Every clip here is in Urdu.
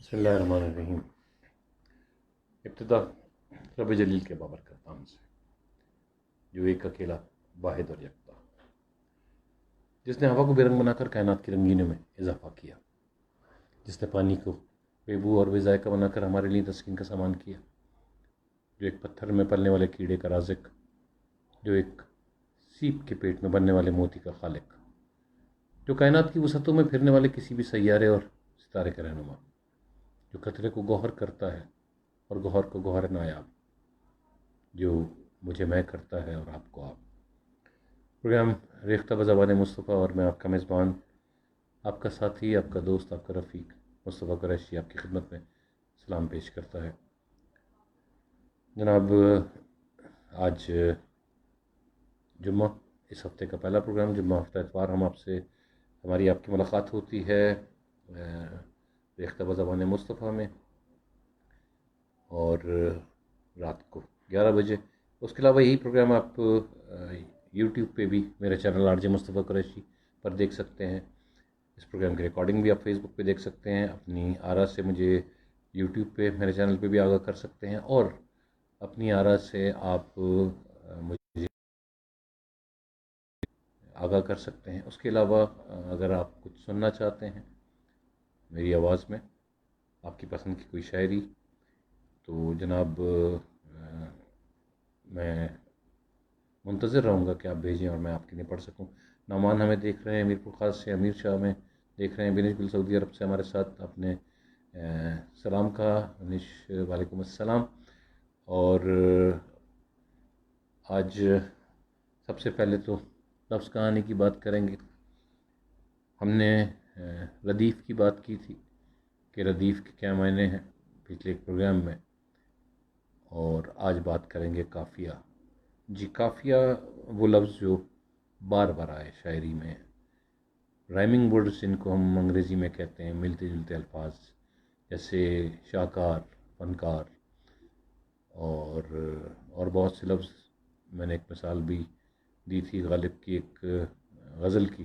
بسم اللہ الرحمن الرحیم۔ ابتدا رب جلیل کے بابرکت نام سے، جو ایک اکیلا واحد اور یکتا، جس نے ہوا کو بے رنگ بنا کر کائنات کی رنگینیوں میں اضافہ کیا، جس نے پانی کو بے بو اور بے ذائقہ بنا کر ہمارے لیے تسکین کا سامان کیا، جو ایک پتھر میں پلنے والے کیڑے کا رازق، جو ایک سیپ کے پیٹ میں بننے والے موتی کا خالق، جو کائنات کی وسعتوں میں پھرنے والے کسی بھی سیارے اور ستارے کا رہنما، جو قطرے کو گوہر کرتا ہے اور گوہر کو گوہر نایاب، جو مجھے میں کرتا ہے اور آپ کو آپ۔ پروگرام ریختہ بزبان مصطفیٰ اور میں آپ کا میزبان، آپ کا ساتھی، آپ کا دوست، آپ کا رفیق مصطفیٰ قریشی آپ کی خدمت میں سلام پیش کرتا ہے۔ جناب، آج جمعہ، اس ہفتے کا پہلا پروگرام جمعہ ہفتہ اتوار ہماری آپ کی ملاقات ہوتی ہے ریختہ بزبان مصطفیٰ میں، اور رات کو 11 بجے۔ اس کے علاوہ یہی پروگرام آپ یوٹیوب پہ بھی میرے چینل آر جے مصطفیٰ قریشی پر دیکھ سکتے ہیں۔ اس پروگرام کی ریکارڈنگ بھی آپ فیس بک پہ دیکھ سکتے ہیں۔ اپنی آرا سے مجھے یوٹیوب پہ میرے چینل پہ بھی آگاہ کر سکتے ہیں، اور اپنی آرا سے آپ مجھے آگاہ کر سکتے ہیں۔ اس کے علاوہ اگر آپ کچھ سننا چاہتے ہیں میری آواز میں، آپ کی پسند کی کوئی شاعری، تو جناب میں منتظر رہوں گا کہ آپ بھیجیں اور میں آپ کے لیے پڑھ سکوں۔ نعمان ہمیں دیکھ رہے ہیں امیر پور خاص سے، امیر شاہ میں دیکھ رہے ہیں، بنش بل سعودی عرب سے ہمارے ساتھ اپنے سلام کہا۔ بنش وعلیکم السلام۔ اور آج سب سے پہلے تو لفظ کہانی کی بات کریں گے۔ ہم نے ردیف کی بات کی تھی کہ ردیف کے کیا معنی ہیں پچھلے ایک پروگرام میں، اور آج بات کریں گے قافیہ۔ جی، قافیہ وہ لفظ جو بار بار آئے شاعری میں، رائمنگ ورڈز جن کو ہم انگریزی میں کہتے ہیں، ملتے جلتے الفاظ، جیسے شاہکار، فنکار، اور بہت سے لفظ۔ میں نے ایک مثال بھی دی تھی غالب کی ایک غزل کی،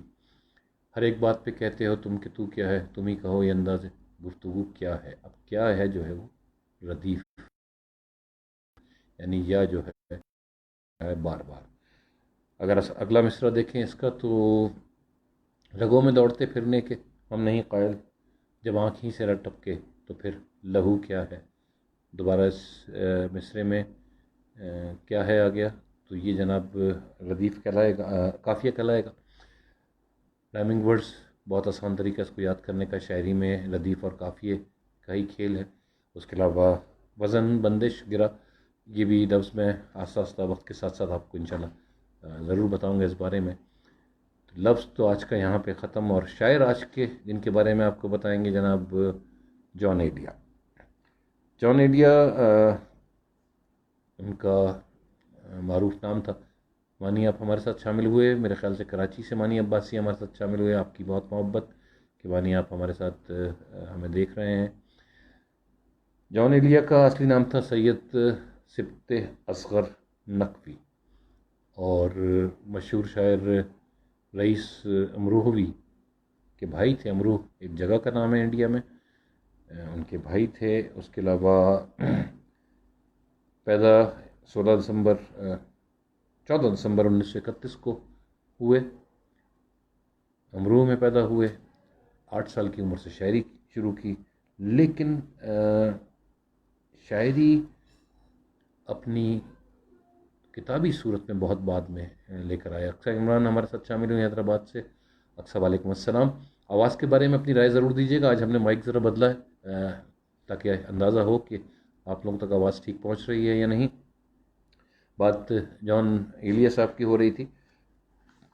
ہر ایک بات پہ کہتے ہو تم کہ تو کیا ہے، تم ہی کہو یہ انداز گفتگو کیا ہے۔ اب کیا ہے جو ہے وہ ردیف، یعنی یا جو ہے بار بار۔ اگر اگلا مصرع دیکھیں اس کا، تو رگوں میں دوڑتے پھرنے کے ہم نہیں قائل، جب آنکھ ہی سے رٹ ٹپکے تو پھر لہو کیا ہے۔ دوبارہ اس مصرے میں کیا ہے آ گیا، تو یہ جناب ردیف کہلائے گا، قافیہ کہلائے گا۔ رائمنگ ورڈز بہت آسان طریقہ اس کو یاد کرنے کا، شاعری میں ردیف اور قافیے کا ہی کھیل ہے۔ اس کے علاوہ وزن، بندش، گرا، یہ بھی لفظ میں آہستہ آہستہ وقت کے ساتھ ساتھ آپ کو انشاءاللہ ضرور بتاؤں گا اس بارے میں۔ تو لفظ تو آج کا یہاں پہ ختم، اور شاعر آج کے جن کے بارے میں آپ کو بتائیں گے جناب جان ایلیا۔ جان ایلیا ان کا معروف نام تھا۔ مانی آپ ہمارے ساتھ شامل ہوئے، میرے خیال سے کراچی سے مانی عباسی ہمارے ساتھ شامل ہوئے۔ آپ کی بہت محبت کہ مانی آپ ہمارے ساتھ ہمیں دیکھ رہے ہیں۔ جان ایلیا کا اصلی نام تھا سید سبط اصغر نقوی، اور مشہور شاعر رئیس امروہوی کے بھائی تھے۔ امروہ ایک جگہ کا نام ہے انڈیا میں، ان کے بھائی تھے۔ اس کے علاوہ پیدا 14 دسمبر 1931 کو ہوئے، امروہ میں پیدا ہوئے۔ 8 سال کی عمر سے شاعری شروع کی، لیکن شاعری اپنی کتابی صورت میں بہت بعد میں لے کر آئے۔ اقصیٰ عمران ہمارے ساتھ شامل ہوئے حیدرآباد سے۔ اقصیٰ وعلیکم السلام۔ آواز کے بارے میں اپنی رائے ضرور دیجیے گا، آج ہم نے مائک ذرا بدلا ہے تاکہ اندازہ ہو کہ آپ لوگوں تک آواز ٹھیک پہنچ رہی ہے یا نہیں۔ بات جان ایلیا صاحب کی ہو رہی تھی۔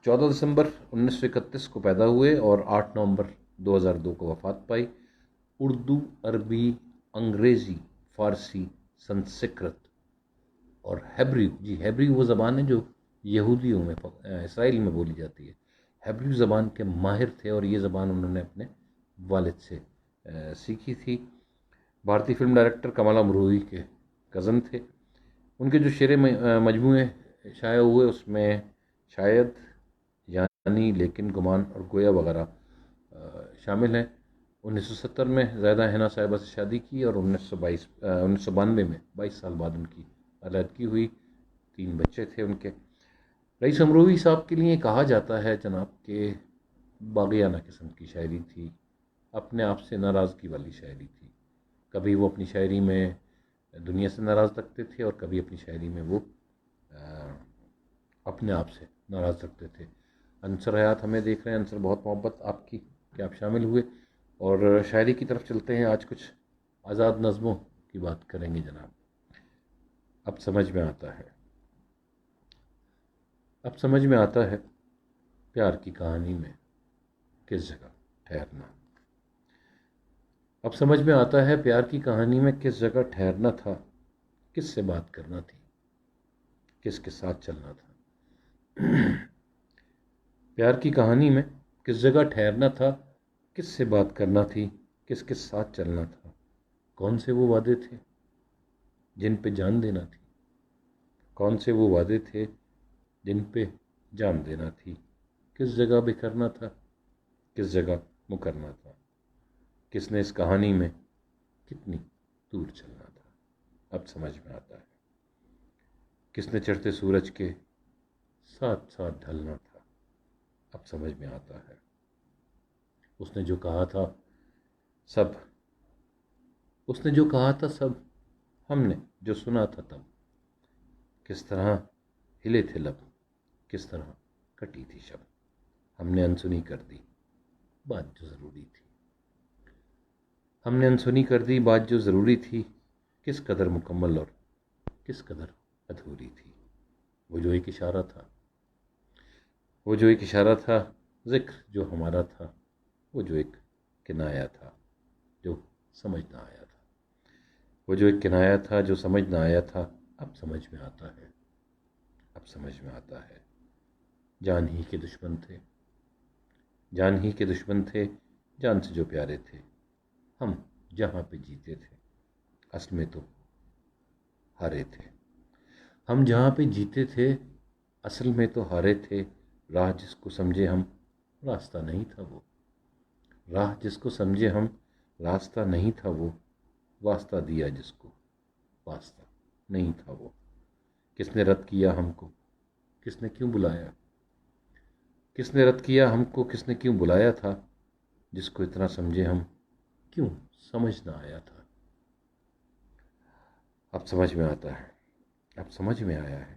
14 دسمبر 1931 کو پیدا ہوئے اور 8 نومبر 2002 کو وفات پائی۔ اردو، عربی، انگریزی، فارسی، سنسکرت اور ہیبریو، جی ہیبریو وہ زبان ہے جو یہودیوں میں، اسرائیل میں بولی جاتی ہے۔ ہیبریو زبان کے ماہر تھے، اور یہ زبان انہوں نے اپنے والد سے سیکھی تھی۔ بھارتی فلم ڈائریکٹر کمال امروہوی کے کزن تھے۔ ان کے جو شعر مجموعے شائع ہوئے اس میں شاید، یعنی، لیکن، گمان اور گویا وغیرہ شامل ہیں۔ 1970 میں زاہدہ حنا صاحبہ سے شادی کی اور 1992 میں 22 سال بعد ان کی علیحدگی ہوئی. 3 بچے تھے ان کے. رئیس امروہی صاحب کے لیے کہا جاتا ہے جناب کہ باغیانہ قسم کی شاعری تھی، اپنے آپ سے ناراضگی والی شاعری تھی. کبھی وہ اپنی شاعری میں دنیا سے ناراض رکھتے تھے اور کبھی اپنی شاعری میں وہ اپنے آپ سے ناراض رکھتے تھے. عنصر حیات ہمیں دیکھ رہے ہیں. عنصر بہت محبت آپ کی کہ آپ شامل ہوئے، اور شاعری کی طرف چلتے ہیں. آج کچھ آزاد نظموں کی بات کریں گے جناب. اب سمجھ میں آتا ہے، اب سمجھ میں آتا ہے پیار کی کہانی میں کس جگہ ٹھہرنا. اب سمجھ میں آتا ہے پیار کی کہانی میں کس جگہ ٹھہرنا تھا، کس سے بات کرنا تھی، کس کے ساتھ چلنا تھا. پیار کی کہانی میں کس جگہ ٹھہرنا تھا، کس سے بات کرنا تھی، کس کے ساتھ چلنا تھا. کون سے وہ وعدے تھے جن پہ جان دینا تھی، کون سے وہ وعدے تھے جن پہ جان دینا تھی. کس جگہ بکھرنا تھا، کس جگہ مکرنا تھا. کس نے اس کہانی میں کتنی دور چلنا تھا. اب سمجھ میں آتا ہے. کس نے چڑھتے سورج کے ساتھ ساتھ ڈھلنا تھا. اب سمجھ میں آتا ہے. اس نے جو کہا تھا سب، اس نے جو کہا تھا سب، ہم نے جو سنا تھا تب. کس طرح ہلے تھے لب، کس طرح کٹی تھی شب. ہم نے انسنی کر دی بات جو ضروری تھی. ہم نے انسنی کر دی بات جو ضروری تھی. کس قدر مکمل اور کس قدر ادھوری تھی. وہ جو ایک اشارہ تھا، وہ جو ایک اشارہ تھا، ذکر جو ہمارا تھا. وہ جو ایک کنایا تھا جو سمجھ نہ آیا تھا. وہ جو ایک کنایا تھا جو سمجھ نہ آیا تھا. اب سمجھ میں آتا ہے، اب سمجھ میں آتا ہے. جان ہی کے دشمن تھے، جان ہی کے دشمن تھے، جان سے جو پیارے تھے. ہم جہاں پہ جیتے تھے اصل میں تو ہارے تھے. ہم جہاں پہ جیتے تھے اصل میں تو ہارے تھے. راہ جس کو سمجھے ہم راستہ نہیں تھا وہ. راہ جس کو سمجھے ہم راستہ نہیں تھا وہ. واسطہ دیا جس کو واسطہ نہیں تھا وہ. کس نے رد کیا ہم کو، کس نے کیوں بلایا. کس نے رد کیا ہم کو، کس نے کیوں بلایا تھا. جس کو اتنا سمجھے ہم کیوں سمجھ نہ آیا تھا. اب سمجھ میں آتا ہے، اب سمجھ میں آیا ہے.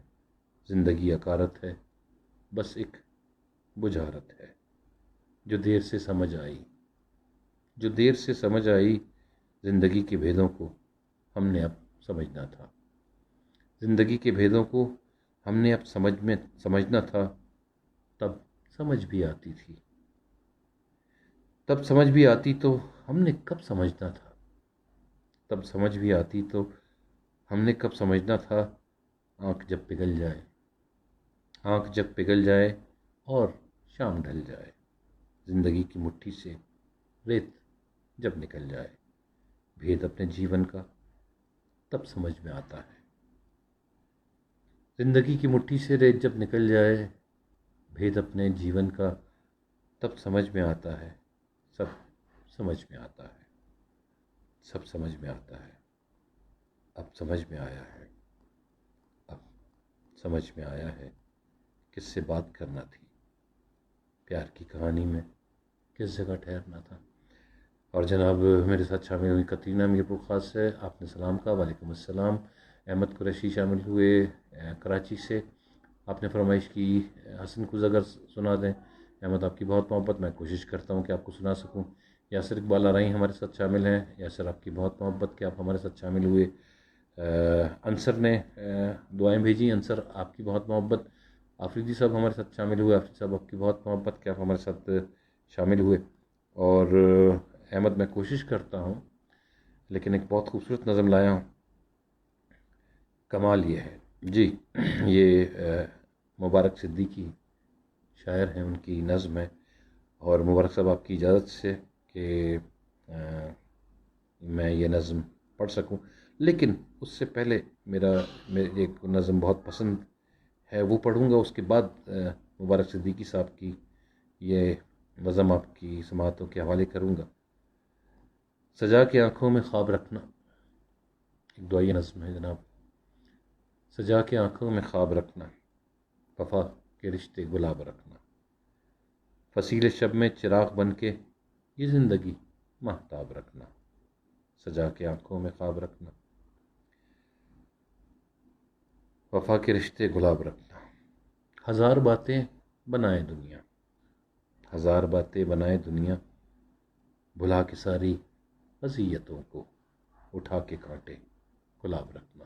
زندگی عکارت ہے، بس ایک بجھارت ہے. جو دیر سے سمجھ آئی، جو دیر سے سمجھ آئی. زندگی کے بھیدوں کو ہم نے اب سمجھنا تھا. زندگی کے بھیدوں کو ہم نے اب سمجھنا تھا. تب سمجھ بھی آتی تھی، تب سمجھ بھی آتی تو ہم نے کب سمجھنا تھا. تب سمجھ بھی آتی تو ہم نے کب سمجھنا تھا. آنکھ جب پگھل جائے، آنکھ جب پگھل جائے اور شام ڈھل جائے. زندگی کی مٹھی سے ریت جب نکل جائے. بھید اپنے جیون کا تب سمجھ میں آتا ہے. زندگی کی مٹھی سے ریت جب نکل جائے. بھید اپنے جیون کا تب سمجھ میں آتا ہے. سب سمجھ میں آتا ہے، سب سمجھ میں آتا ہے. اب سمجھ میں آیا ہے، اب سمجھ میں آیا ہے. کس سے بات کرنا تھی، پیار کی کہانی میں کس جگہ ٹھہرنا تھا. اور جناب میرے ساتھ شامل ہوئی کترینہ میرپور خاص سے. آپ نے سلام کہا. وعلیکم السلام. احمد قریشی شامل ہوئے کراچی سے. آپ نے فرمائش کی حسن کو اگر سنا دیں. احمد آپ کی بہت محبت، میں کوشش کرتا ہوں کہ آپ کو سنا سکوں. یاسر اقبال آرائی ہمارے ساتھ شامل ہیں. یاسر آپ کی بہت محبت کہ آپ ہمارے ساتھ شامل ہوئے. انصر نے دعائیں بھیجی. انصر آپ کی بہت محبت. آفریدی صاحب ہمارے ساتھ شامل ہوئے. آفریدی صاحب آپ کی بہت محبت کہ آپ ہمارے ساتھ شامل ہوئے. اور احمد میں کوشش کرتا ہوں لیکن ایک بہت خوبصورت نظم لایا ہوں. کمال یہ ہے جی، یہ مبارک صدیقی شاعر ہیں، ان کی نظم ہے. اور مبارک صاحب آپ کی اجازت سے کہ میں یہ نظم پڑھ سکوں. لیکن اس سے پہلے میری ایک نظم بہت پسند ہے، وہ پڑھوں گا. اس کے بعد مبارک صدیقی صاحب کی یہ نظم آپ کی سماعتوں کے حوالے کروں گا. سجا کے آنکھوں میں خواب رکھنا، ایک دعائیہ نظم ہے جناب۔ سجا کے آنکھوں میں خواب رکھنا، وفا کے رشتے گلاب رکھنا، فصیل شب میں چراغ بن کے یہ زندگی مہتاب رکھنا، سجا کے آنکھوں میں خواب رکھنا، وفا کے رشتے گلاب رکھنا۔ ہزار باتیں بنائے دنیا، ہزار باتیں بنائے دنیا، بھلا کے ساری اذیتوں کو اٹھا کے کانٹے گلاب رکھنا،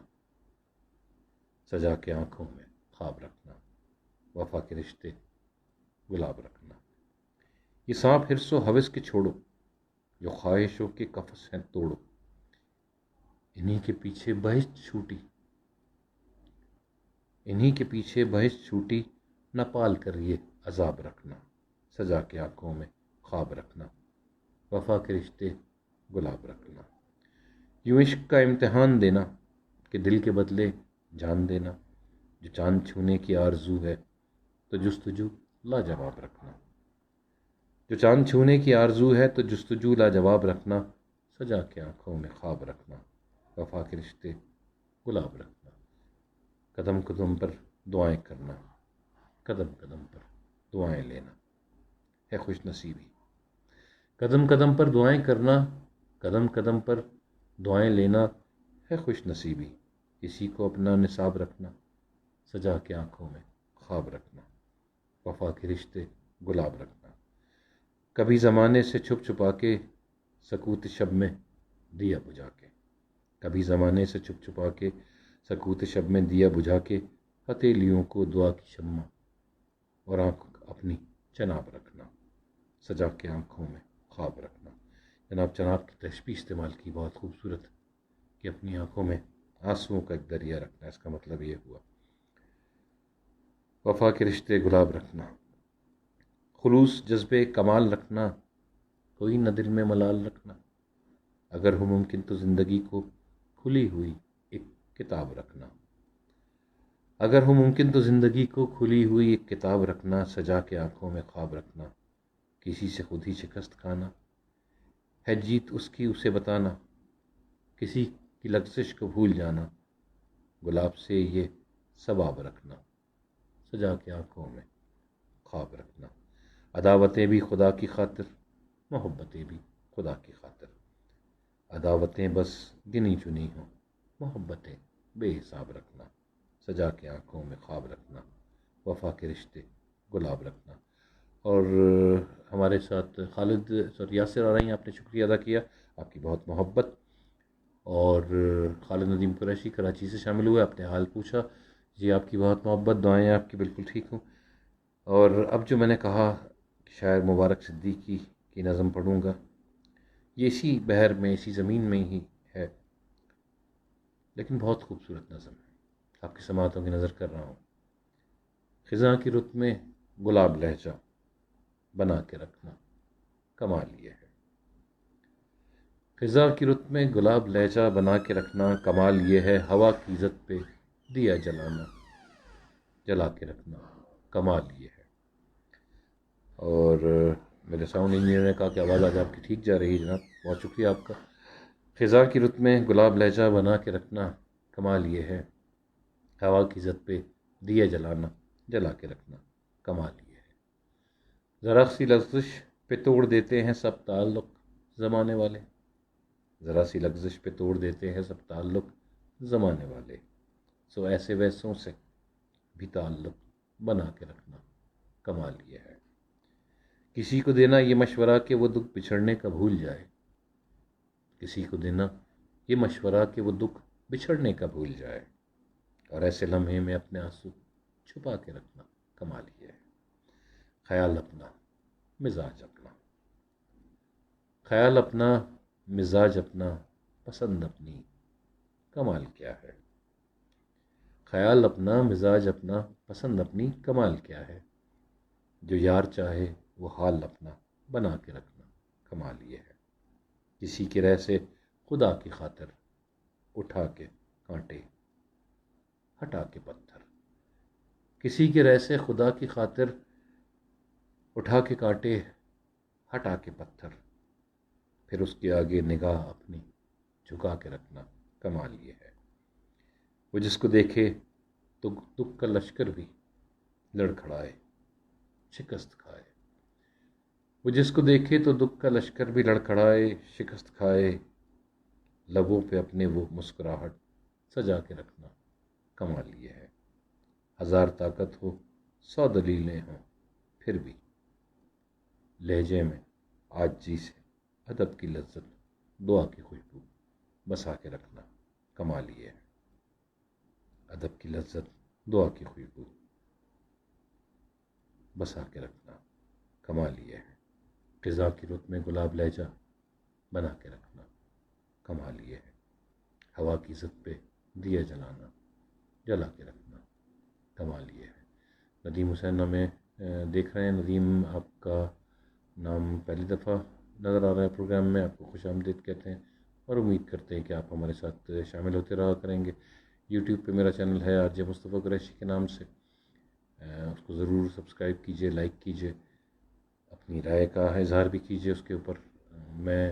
سجا کے آنکھوں میں خواب رکھنا، وفا کے رشتے گلاب رکھنا۔ یہ سانپ حرص و ہوس کے چھوڑو، جو خواہشوں کے قفس ہیں توڑو، انہی کے پیچھے بہشت چھوٹی، انہی کے پیچھے بہشت چھوٹی، نہ پال کر یہ عذاب رکھنا، سجا کے آنکھوں میں خواب رکھنا، وفا کے رشتے گلاب رکھنا۔ یوں عشق کا امتحان دینا کہ دل کے بدلے جان دینا، جو چاند چھونے کی آرزو ہے تو جستجو لاجواب رکھنا، جو چاند چھونے کی آرزو ہے تو جستجو لاجواب رکھنا، سجا کے آنکھوں میں خواب رکھنا، وفا کے رشتے گلاب رکھنا۔ قدم قدم پر دعائیں کرنا، قدم قدم پر دعائیں لینا ہے خوش نصیبی، قدم قدم پر دعائیں کرنا، قدم قدم پر دعائیں لینا ہے خوش نصیبی، کسی کو اپنا نصاب رکھنا، سجا کے آنکھوں میں خواب رکھنا، وفا کے رشتے گلاب رکھنا۔ کبھی زمانے سے چھپ چھپا کے سکوت شب میں دیا بجھا کے، کبھی زمانے سے چھپ چھپا کے سکوت شب میں دیا بجھا کے، ہتھیلیوں کو دعا کی شمع اور آنکھ اپنی چناب رکھنا، سجا کے آنکھوں میں خواب رکھنا۔ جناب چناب کی تشبیہ استعمال کی، بہت خوبصورت، کہ اپنی آنکھوں میں آنسوؤں کا ایک دریا رکھنا، اس کا مطلب یہ ہوا۔ وفا کے رشتے گلاب رکھنا، خلوص جذبے کمال رکھنا، کوئی نہ دل میں ملال رکھنا، اگر ہو ممکن تو زندگی کو کھلی ہوئی ایک کتاب رکھنا، اگر ہو ممکن تو زندگی کو کھلی ہوئی ایک کتاب رکھنا، سجا کے آنکھوں میں خواب رکھنا، کسی سے خود ہی شکست کھانا ہے جیت اس کی اسے بتانا، کسی کی لغزش کو بھول جانا، گلاب سے یہ ثواب رکھنا، سجا کے آنکھوں میں خواب رکھنا۔ عداوتیں بھی خدا کی خاطر، محبتیں بھی خدا کی خاطر، عداوتیں بس گنی چنی ہوں، محبتیں بے حساب رکھنا، سجا کے آنکھوں میں خواب رکھنا، وفا کے رشتے گلاب رکھنا۔ اور ہمارے ساتھ خالد یاسر آ رہی ہیں، آپ نے شکریہ ادا کیا، آپ کی بہت محبت۔ اور خالد ندیم قریشی کراچی سے شامل ہوئے، آپ نے حال پوچھا، جی آپ کی بہت محبت، دعائیں آپ کی بالکل ٹھیک ہوں۔ اور اب جو میں نے کہا کہ شاعر مبارک صدیقی کی نظم پڑھوں گا، یہ اسی بحر میں، اسی زمین میں ہی ہے، لیکن بہت خوبصورت نظم ہے، آپ کی سماعتوں کی نظر کر رہا ہوں۔ خزاں کی رت میں گلاب لہجہ بنا کے رکھنا، کمال یہ ہے، خزاں کی رت میں گلاب لہجہ بنا کے رکھنا، کمال یہ ہے، ہوا کی عزت پہ دیا جلانا، جلا کے رکھنا، کمال یہ ہے۔ اور میرے ساؤنڈ انجینئر نے کہا کہ آواز آج آپ کی ٹھیک جا رہی ہے جناب، بہت شکریہ آپ کا۔ خزاں کی رت میں گلاب لہجہ بنا کے رکھنا، کمال یہ ہے، ہوا کی عزت پہ دیا جلانا، جلا کے رکھنا، کمال یہ ہے۔ ذرا سی لغزش پہ توڑ دیتے ہیں سب تعلق زمانے والے، ذرا سی لغزش پہ توڑ دیتے ہیں سب تعلق زمانے والے، سو ایسے ویسوں سے بھی تعلق بنا کے رکھنا، کمال یہ ہے۔ کسی کو دینا یہ مشورہ کہ وہ دکھ بچھڑنے کا بھول جائے، کسی کو دینا یہ مشورہ کہ وہ دکھ بچھڑنے کا بھول جائے، اور ایسے لمحے میں اپنے آنسو چھپا کے رکھنا، کمال یہ ہے۔ خیال اپنا مزاج اپنا، خیال اپنا مزاج اپنا، پسند اپنی، کمال کیا ہے۔ خیال اپنا مزاج اپنا، پسند اپنی، کمال کیا ہے، جو یار چاہے وہ حال اپنا بنا کے رکھنا، کمال یہ ہے۔ کسی کے رہ سے خدا کی خاطر اٹھا کے کانٹے ہٹا کے پتھر، کسی کے رہ سے خدا کی خاطر اٹھا کے کانٹے ہٹا کے پتھر، پھر اس کے آگے نگاہ اپنی جھکا کے رکھنا کمال یہ ہے۔ وہ جس کو دیکھے تو دکھ کا لشکر بھی لڑکھڑائے شکست کھائے، وہ جس کو دیکھے تو دکھ کا لشکر بھی لڑکھڑائے شکست کھائے، لبوں پہ اپنے وہ مسکراہٹ سجا کے رکھنا کمال یہ ہے۔ ہزار طاقت ہو 100 دلیلیں ہوں پھر بھی لہجے میں عاجزی سے ادب کی لذت دعا کی خوشبو بسا کے رکھنا کمال یہ ہے۔ ادب کی لذت دعا کی خوشبو بسا کے رکھنا کمال یہ ہے۔ خزاں کی رت میں گلاب لہجہ بنا کے رکھنا کمال یہ ہے۔ ہوا کی عزت پہ دیا جلانا جلا کے رکھنا کمال یہ ہے۔ ندیم حسین ہمیں دیکھ رہے ہیں۔ ندیم، آپ کا نام پہلی دفعہ نظر آ رہا ہے پروگرام میں، آپ کو خوش آمدید کہتے ہیں اور امید کرتے ہیں کہ آپ ہمارے ساتھ شامل ہوتے رہا کریں گے۔ یوٹیوب پہ میرا چینل ہے RJ مصطفیٰ قریشی کے نام سے، اس کو ضرور سبسکرائب کیجئے، لائک کیجئے، اپنی رائے کا اظہار بھی کیجئے اس کے اوپر۔ میں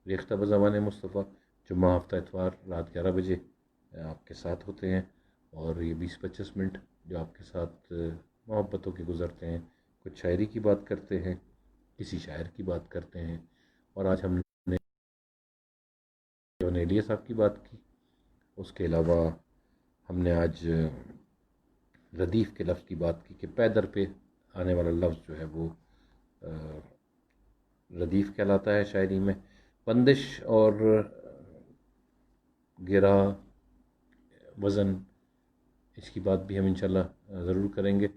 ریختہ بزبان مصطفیٰ جمعہ ہفتہ اتوار رات 11 بجے آپ کے ساتھ ہوتے ہیں، اور یہ 20-25 منٹ جو آپ کے ساتھ محبتوں کے گزرتے ہیں، کچھ شاعری کی بات کرتے ہیں، کسی شاعر کی بات کرتے ہیں، اور آج ہم نے جون ایلیا صاحب کی بات کی۔ اس کے علاوہ ہم نے آج ردیف کے لفظ کی بات کی کہ پیدر پہ آنے والا لفظ جو ہے وہ ردیف کہلاتا ہے شاعری میں۔ بندش اور گرا وزن، اس کی بات بھی ہم انشاءاللہ ضرور کریں گے۔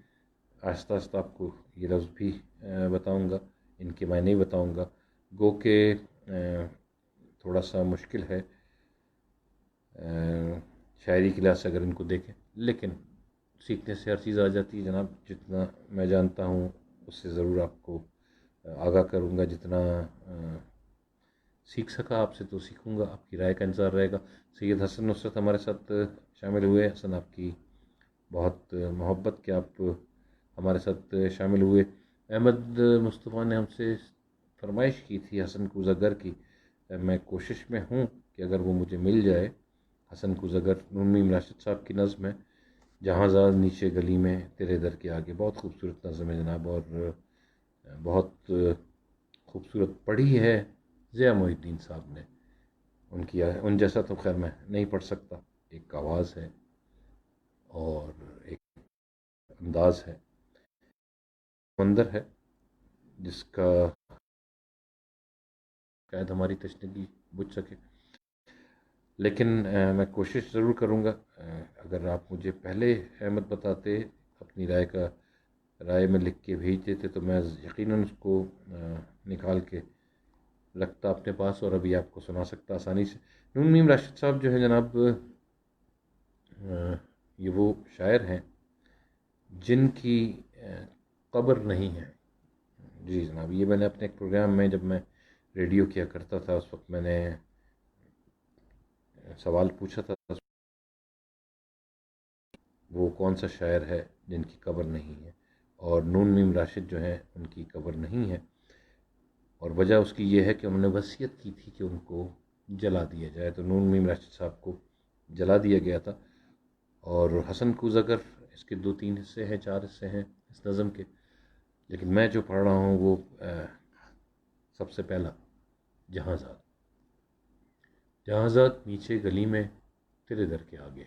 آہستہ آہستہ آپ کو یہ لفظ بھی بتاؤں گا، ان کے معنی بتاؤں گا، گو کہ تھوڑا سا مشکل ہے شاعری کی لحاظ سے اگر ان کو دیکھیں، لیکن سیکھنے سے ہر چیز آ جاتی ہے جناب۔ جتنا میں جانتا ہوں اس سے ضرور آپ کو آگاہ کروں گا، جتنا سیکھ سکا آپ سے تو سیکھوں گا۔ آپ کی رائے کا انتظار رہے گا۔ سید حسن نصرت ہمارے ساتھ شامل ہوئے۔ حسن، آپ کی بہت محبت کہ آپ ہمارے ساتھ شامل ہوئے۔ احمد مصطفیٰ نے ہم سے فرمائش کی تھی حسن کوزگر کی، میں کوشش میں ہوں کہ اگر وہ مجھے مل جائے۔ حسن کوزگر نون میم راشد صاحب کی نظم ہے، جہاں زاد نیچے گلی میں تیرے در کے آگے، بہت خوبصورت نظم ہے جناب، اور بہت خوبصورت پڑھی ہے ضیاء محی الدین صاحب نے۔ ان جیسا تو خیر میں نہیں پڑھ سکتا۔ ایک آواز ہے اور ایک انداز ہے، مندر ہے جس کا شاید ہماری تشنگی بجھ سکے، لیکن میں کوشش ضرور کروں گا۔ اگر آپ مجھے پہلے احمد بتاتے، اپنی رائے میں لکھ کے بھیج دیتے، تو میں یقیناً اس کو نکال کے رکھتا اپنے پاس اور ابھی آپ کو سنا سکتا آسانی سے۔ نون میم راشد صاحب جو ہے جناب، یہ وہ شاعر ہیں جن کی قبر نہیں ہے۔ جی جناب، یہ میں نے اپنے ایک پروگرام میں، جب میں ریڈیو کیا کرتا تھا، اس وقت میں نے سوال پوچھا تھا، وہ کون سا شاعر ہے جن کی قبر نہیں ہے، اور نون میم راشد جو ہیں ان کی قبر نہیں ہے، اور وجہ اس کی یہ ہے کہ انہوں نے وصیت کی تھی کہ ان کو جلا دیا جائے، تو نون میم راشد صاحب کو جلا دیا گیا تھا۔ اور حسن کوزگر، اس کے 2-3 حصے ہیں، 4 حصے ہیں اس نظم کے، لیکن میں جو پڑھ رہا ہوں وہ سب سے پہلا جہاں زاد۔ جہاں زاد نیچے گلی میں تیرے در کے آگے،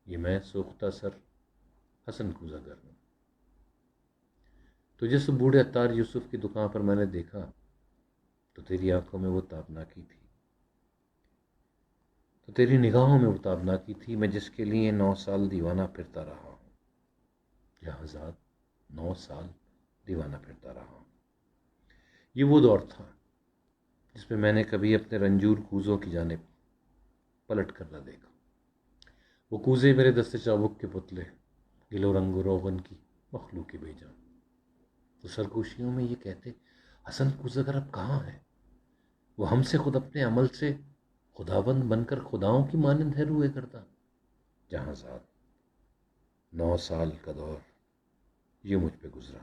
یہ میں سوختہ سر حسن کوزگر ہوں، تو جس بوڑھے عطار یوسف کی دکان پر میں نے دیکھا تو تیری آنکھوں میں وہ تابناکی تھی، تو تیری نگاہوں میں وہ تابناکی تھی، میں جس کے لیے 9 سال دیوانہ پھرتا رہا ہوں۔ جہاں زاد 9 سال دیوانہ پھرتا رہا ہوں۔ یہ وہ دور تھا جس میں میں نے کبھی اپنے رنجور کوزوں کی جانب پلٹ کر نہ دیکھا۔ وہ کوزے میرے دست چابک کے پتلے، گل و رنگ و روغن کی مخلوق بے جان، تو سرگوشیوں میں یہ کہتے، حسن کوزگر اب کہاں ہے؟ وہ ہم سے خود اپنے عمل سے خداوند بن کر خداؤں کی مانند ہے روئے کرتا۔ جہاں زاد 9 سال کا دور یہ مجھ پہ گزرا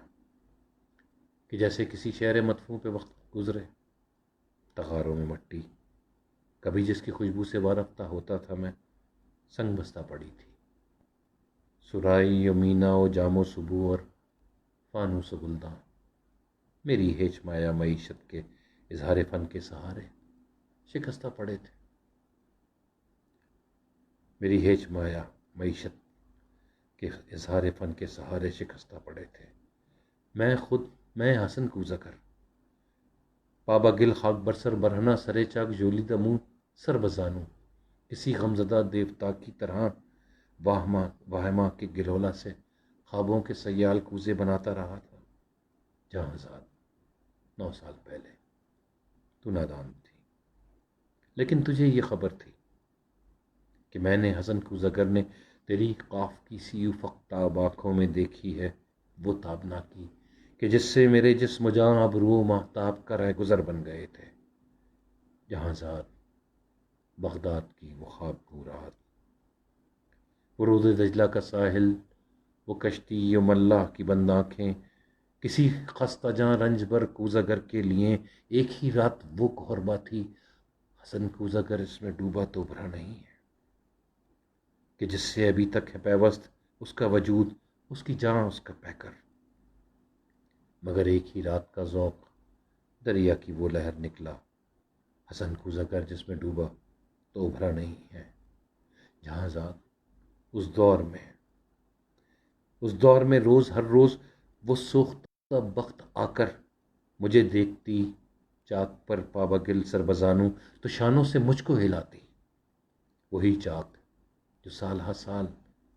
کہ جیسے کسی شعر مدفوع پہ وقت گزرے، تغاروں میں مٹی، کبھی جس کی خوشبو سے وارفتہ ہوتا تھا میں، سنگ بستہ پڑی تھی، سرائی و مینا و جام و صبو اور فانوس و گلداں، میری ہیچ مایا معیشت کے اظہار فن کے سہارے شکستہ پڑے تھے، میری ہیچ مایا معیشت کے اظہار فن کے سہارے شکستہ پڑے تھے، میں حسن کوزگر، پابا گل خاک برسر برہنہ سرے چاک جولیدہ منہ سر بزانوں، اسی غمزدہ دیوتا کی طرح واہما کے گلولا سے خوابوں کے سیال کوزے بناتا رہا تھا، جہاں زاد 9 سال پہلے تو نادان تھی، لیکن تجھے یہ خبر تھی کہ میں نے حسن کوزگر نے تیری قاف کی سی افقتاب آنکھوں میں دیکھی ہے وہ تابناکی کہ جس سے میرے جسم و جاں ابرو و ماہتاب کا رہ گزر بن گئے تھے، جہاں زاد بغداد کی وہ خواب گو رات، وہ رود دجلہ کا ساحل، وہ کشتی و ملاح کی بند آنکھیں، کسی خستہ جاں رنج بر کوزگر کے لیے ایک ہی رات وہ کہربا تھی، حسن کوزگر اس میں ڈوبا تو بھرا نہیں ہے کہ جس سے ابھی تک ہے پیوست اس کا وجود، اس کی جاں، اس کا پیکر، مگر ایک ہی رات کا ذوق دریا کی وہ لہر نکلا، حسن کوزگر جس میں ڈوبا تو ابھرا نہیں ہے، جہاں زاد اس دور میں ہر روز وہ سوختہ بخت آ کر مجھے دیکھتی، چاک پر پابا گل سر بزانوں تو شانوں سے مجھ کو ہلاتی، وہی چاک جو سال ہر سال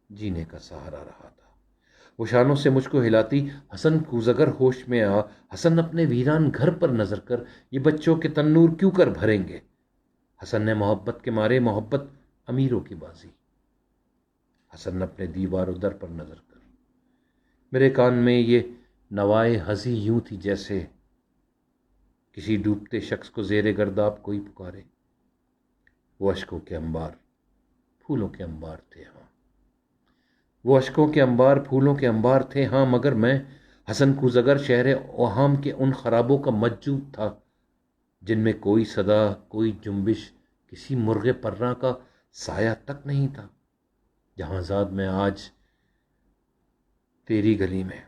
جینے کا سہارا رہا تھا، وہ شانوں سے مجھ کو ہلاتی، حسن کوزگر ہوش میں آ، حسن اپنے ویران گھر پر نظر کر، یہ بچوں کے تنور کیوں کر بھریں گے، حسن نے محبت کے مارے، محبت امیروں کی بازی، حسن اپنے دیوار و در پر نظر کر، میرے کان میں یہ نوائے ہنسی یوں تھی جیسے کسی ڈوبتے شخص کو زیر گرداب کوئی پکارے، وہ اشکوں کے انبار پھولوں کے انبار تھے ہاں، وہ اشکوں کے انبار پھولوں کے انبار تھے ہاں، مگر میں حسن کوزگر شہر اوہام کے ان خرابوں کا مسجود تھا جن میں کوئی صدا، کوئی جنبش، کسی مرغ پرنا کا سایہ تک نہیں تھا، جہاں زاد میں آج تیری گلی میں،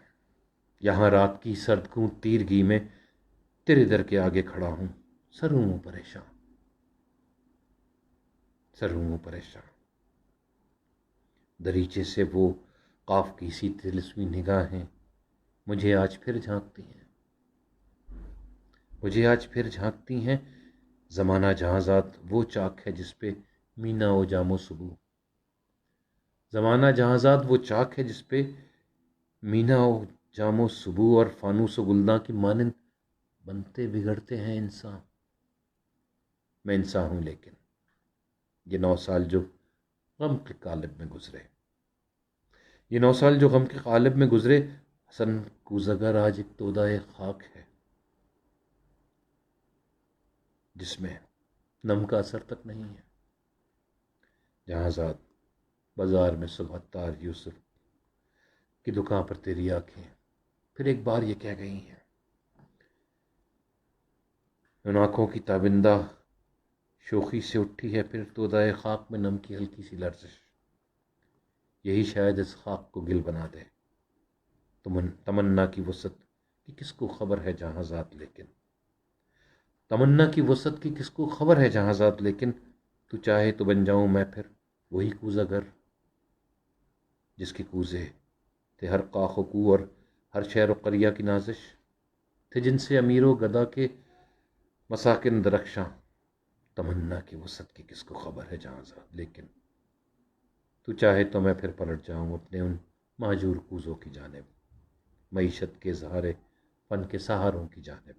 یہاں رات کی سردگوں تیرگی میں تیرے در کے آگے کھڑا ہوں، سر ہوں پریشان، دریچے سے وہ قاف کی سی طلسمی نگاہیں مجھے آج پھر جھانکتی ہیں، زمانہ جہاں زاد وہ چاک ہے جس پہ مینا و جام و صبو، زمانہ جہاں زاد وہ چاک ہے جس پہ مینا و جام و صبو اور فانوس و گلداں کی مانند بنتے بگڑتے ہیں انسان، میں انسان ہوں، لیکن یہ 9 سال جو غم کے قالب میں گزرے، حسن کوزگر آج ایک تودہ خاک ہے جس میں نم کا اثر تک نہیں ہے، جہاں زاد بازار میں صبح تار یوسف کی دکان پر تیری آنکھیں پھر ایک بار یہ کہہ گئی ہیں، ان آنکھوں کی تابندہ شوخی سے اٹھی ہے پھر تودہ خاک میں نم کی ہلکی سی لرزش، یہی شاید اس خاک کو گل بنا دے، تمنا کی وسعت کی کس کو خبر ہے جہاں ذات، لیکن تمنا کی وسعت کی کس کو خبر ہے جہاں ذات، لیکن تو چاہے تو بن جاؤں میں پھر وہی کوزگر جس کے کوزے تھے ہر قاخ و کو اور ہر شہر و قریہ کی نازش، تھے جن سے امیر و گدا کے مساکن درخشاں، تمنا کی وسعت کی کس کو خبر ہے جہاں ذات، لیکن تو چاہے تو میں پھر پلٹ جاؤں اپنے ان مہجور کوزوں کی جانب، معیشت کے اظہار فن کے سہاروں کی جانب،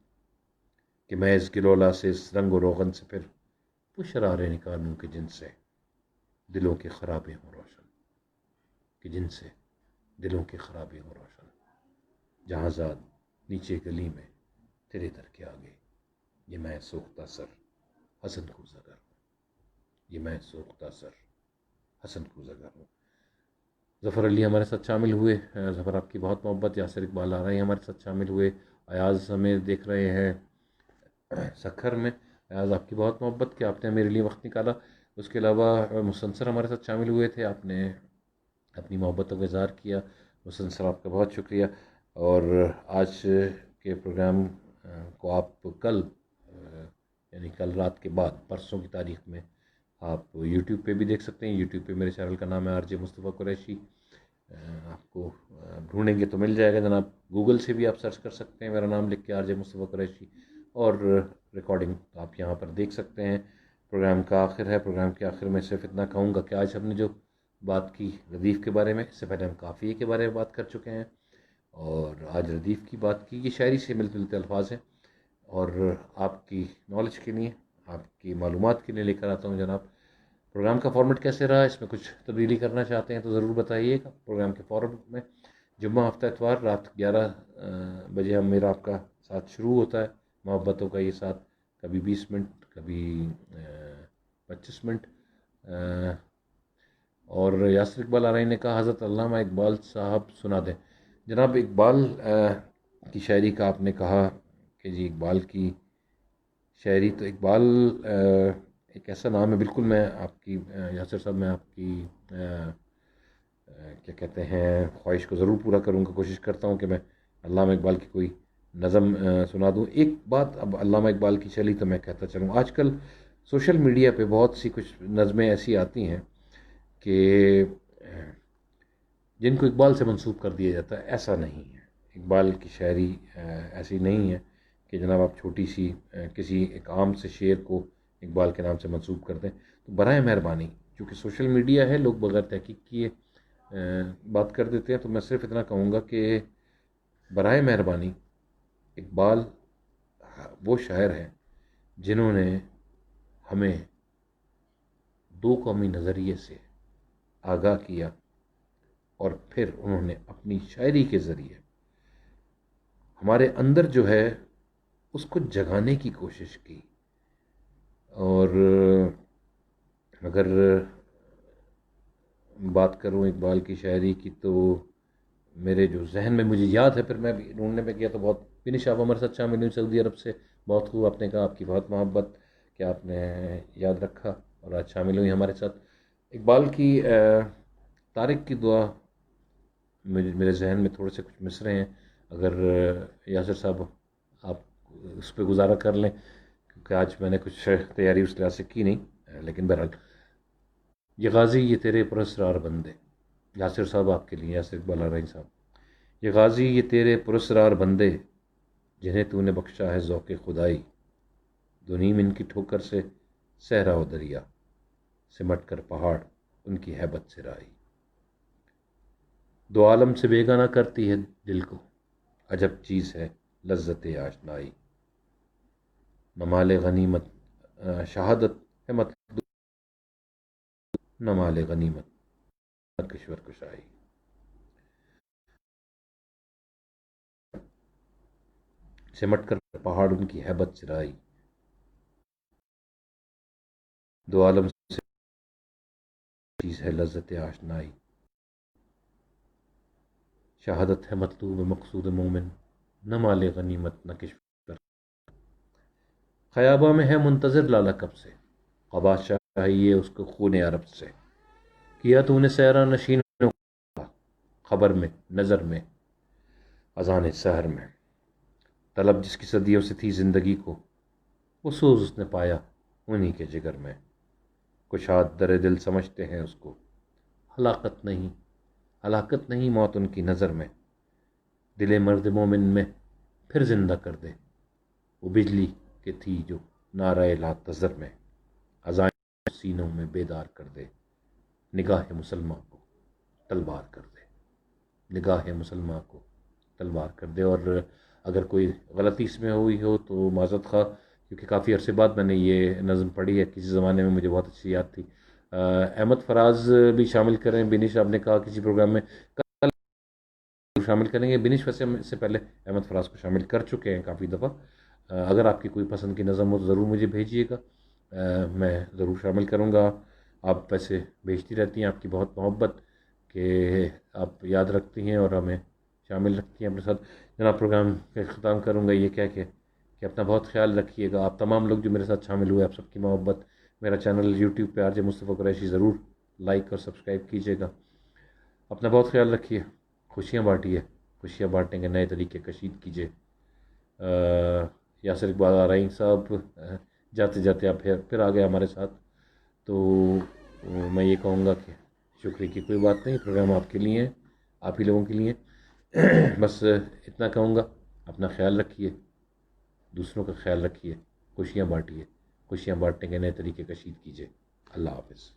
کہ میں اس گلولا سے، اس رنگ و روغن سے پھر وہ شرارے نکالوں کہ جن سے دلوں کے خرابے ہوں روشن، جہاں زاد نیچے گلی میں تیرے در کے آگے، یہ میں سوختہ سر حسن کوزگر ہوں۔ ظفر علی ہمارے ساتھ شامل ہوئے، ظفر آپ کی بہت محبت، یاسر اقبال آ رہے ہیں ہمارے ساتھ شامل ہوئے، ایاز ہمیں دیکھ رہے ہیں سکھر میں، آج آپ کی بہت محبت کہ آپ نے میرے لیے وقت نکالا. اس کے علاوہ مسنصر ہمارے ساتھ شامل ہوئے تھے. آپ نے اپنی محبتوں کا اظہار کیا. مسنصر آپ کا بہت شکریہ. اور آج کے پروگرام کو آپ کل یعنی کل رات کے بعد پرسوں کی تاریخ میں آپ یوٹیوب پہ بھی دیکھ سکتے ہیں. یوٹیوب پہ میرے چینل کا نام ہے RJ مصطفیٰ قریشی. آپ کو ڈھونڈیں گے تو مل جائے گا جناب. گوگل سے بھی آپ سرچ کر سکتے ہیں میرا نام لکھ کے RJ مصطفیٰ قریشی, اور ریکارڈنگ آپ یہاں پر دیکھ سکتے ہیں. پروگرام کا آخر ہے. پروگرام کے آخر میں صرف اتنا کہوں گا کہ آج ہم نے جو بات کی ردیف کے بارے میں, اس سے پہلے ہم قافیے کے بارے میں بات کر چکے ہیں, اور آج ردیف کی بات کی. یہ شاعری سے ملتے جلتے الفاظ ہیں, اور آپ کی نالج کے لیے, آپ کی معلومات کے لیے لے کر آتا ہوں جناب. پروگرام کا فارمیٹ کیسے رہا, اس میں کچھ تبدیلی کرنا چاہتے ہیں تو ضرور بتائیے گا. پروگرام کے فارمیٹ میں جمعہ ہفتہ اتوار رات 11 بجے ہم میرا آپ کا ساتھ شروع ہوتا ہے. محبتوں کا یہ ساتھ, کبھی 20 منٹ, کبھی 25 منٹ. اور یاسر اقبال آرائی نے کہا حضرت علامہ اقبال صاحب سنا دیں. جناب اقبال کی شاعری کا آپ نے کہا کہ جی اقبال کی شاعری, تو اقبال ایک ایسا نام ہے. بالکل میں آپ کی یاسر صاحب, میں آپ کی کیا کہتے ہیں خواہش کو ضرور پورا کروں گا. کوشش کرتا ہوں کہ میں علامہ اقبال کی کوئی نظم سنا دوں. ایک بات اب علامہ اقبال کی چلی تو میں کہتا چلوں, آج کل سوشل میڈیا پہ بہت سی کچھ نظمیں ایسی آتی ہیں کہ جن کو اقبال سے منسوب کر دیا جاتا ہے. ایسا نہیں ہے. اقبال کی شاعری ایسی نہیں ہے کہ جناب آپ چھوٹی سی کسی ایک عام سے شعر کو اقبال کے نام سے منسوب کر دیں. تو برائے مہربانی, چونکہ سوشل میڈیا ہے, لوگ بغیر تحقیق کیے بات کر دیتے ہیں, تو میں صرف اتنا کہوں گا کہ برائے مہربانی اقبال وہ شاعر ہیں جنہوں نے ہمیں دو قومی نظریے سے آگاہ کیا, اور پھر انہوں نے اپنی شاعری کے ذریعے ہمارے اندر جو ہے اس کو جگانے کی کوشش کی. اور اگر بات کروں اقبال کی شاعری کی تو میرے جو ذہن میں مجھے یاد ہے, پھر میں بھی ڈھونڈنے پہ گیا تو بہت. بنش آپ ہمارے ساتھ شامل ہوئی سعودی عرب سے, بہت خوب. آپ نے کہا آپ کی بہت محبت کہ آپ نے یاد رکھا اور آج شامل ہوئی ہمارے ساتھ. اقبال کی طارق کی دعا میرے ذہن میں تھوڑے سے کچھ مصرے ہیں, اگر یاسر صاحب آپ اس پہ گزارا کر لیں, کیونکہ آج میں نے کچھ تیاری اس لحاظ سے کی نہیں. لیکن بہرحال, یہ غازی یہ تیرے پراسرار بندے, یاسر صاحب آپ کے لیے, یاسر اقبال آرائی صاحب. یہ غازی یہ تیرے پراسرار بندے, جنہیں تو نے بخشا ہے ذوق خدائی, دو نیم ان کی ٹھوکر سے صحرا و دریا, سمٹ کر پہاڑ ان کی ہیبت سے رائی. دو عالم سے بیگانہ کرتی ہے دل کو, عجب چیز ہے لذت آشنائی. نہ مال غنیمت شہادت ہے مطلوب, نہ مال غنیمت نہ کشور کشائی. سمٹ کر پہاڑ ان کی ہیبت سے رائی, دو عالم سے چیز ہے لذت آشنائی. شہادت ہے مطلوب مقصود مومن, نہ مال غنیمت نہ کشور. خیابہ میں ہے منتظر لالا کب سے, قبا چاہیے اس کو خون عرب سے. کیا تو نے سیرا نشینوں کا, خبر میں نظر میں اذان سحر میں. طلب جس کی صدیوں سے تھی زندگی کو, وہ سوز اس نے پایا انہی کے جگر میں. کشاد در دل سمجھتے ہیں اس کو, ہلاکت نہیں ہلاکت نہیں موت ان کی نظر میں. دل مرد مومن میں پھر زندہ کر دے, وہ بجلی کہ تھی جو نعرہ لا تذر میں. اذان سینوں میں بیدار کر دے, نگاہ مسلمان کو تلوار کر دے. نگاہ مسلمان کو تلوار کر دے. اور اگر کوئی غلطی اس میں ہوئی ہو تو معذرت خواہ, کیونکہ کافی عرصے بعد میں نے یہ نظم پڑھی ہے. کسی زمانے میں مجھے بہت اچھی یاد تھی. احمد فراز بھی شامل کریں. بنش آپ نے کہا کسی پروگرام میں کل شامل کریں گے. بنش ویسے ہم اس سے پہلے احمد فراز کو شامل کر چکے ہیں کافی دفعہ. اگر آپ کی کوئی پسند کی نظم ہو تو ضرور مجھے بھیجیے گا, میں ضرور شامل کروں گا. آپ ویسے بھیجتی رہتی ہیں, آپ کی بہت محبت کہ آپ یاد رکھتی ہیں اور ہمیں شامل رکھتی ہیں اپنے ساتھ. جناب پروگرام کا اختتام کروں گا یہ کہہ کے کہ اپنا بہت خیال رکھیے گا. آپ تمام لوگ جو میرے ساتھ شامل ہوئے، آپ سب کی محبت. میرا چینل یوٹیوب پہ RJ مصطفیٰ قریشی ضرور لائک اور سبسکرائب کیجیے گا. اپنا بہت خیال رکھیے. خوشیاں بانٹیے. خوشیاں بانٹنے کے نئے طریقے کشید کیجیے. یاسر اقبال آرائیں صاحب جاتے جاتے آپ پھر آ گئے ہمارے ساتھ. تو میں یہ کہوں گا کہ شکریہ کی کوئی بات نہیں، پروگرام آپ کے لیے ہے، آپ ہی لوگوں کے لیے. بس اتنا کہوں گا، اپنا خیال رکھیے، دوسروں کا خیال رکھیے، خوشیاں بانٹیے. خوشیاں بانٹنے کے نئے طریقے کشید کیجیے. اللہ حافظ.